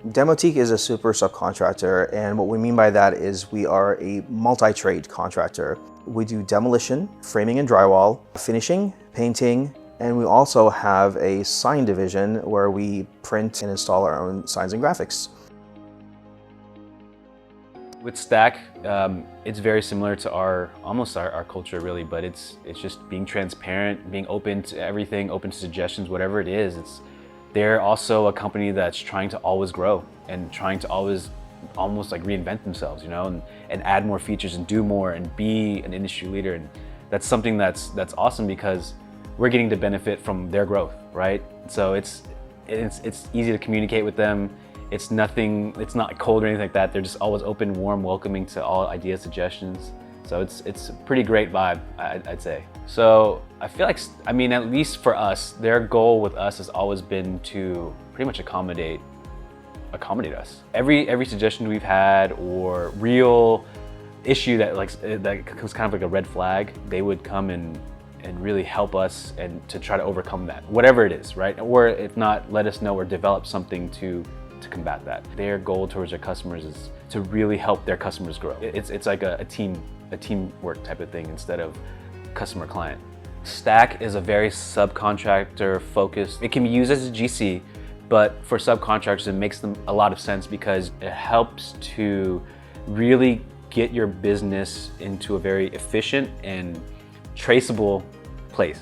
Demotik is a super subcontractor, and what we mean by that is we are a multi-trade contractor. We do demolition, framing and drywall, finishing, painting, and we also have a sign division where we print and install our own signs and graphics. With Stack, it's very similar to almost our culture really, but it's just being transparent, being open to everything, open to suggestions, whatever it is. They're also a company that's trying to always grow and trying to always almost like reinvent themselves, you know, and add more features and do more and be an industry leader. And that's something that's awesome because we're getting to benefit from their growth, right? So it's easy to communicate with them. It's not cold or anything like that. They're just always open, warm, welcoming to all ideas, suggestions. So it's a pretty great vibe, I'd say. So I feel like, at least for us, their goal with us has always been to pretty much accommodate us. Every suggestion we've had or real issue that was kind of like a red flag, they would come and really help us and to try to overcome that, whatever it is, right? Or if not, let us know or develop something to combat that. Their goal towards their customers is to really help their customers grow. It's like a teamwork type of thing instead of customer client. Stack is a very subcontractor focused. It can be used as a GC, but for subcontractors it makes them a lot of sense because it helps to really get your business into a very efficient and traceable place.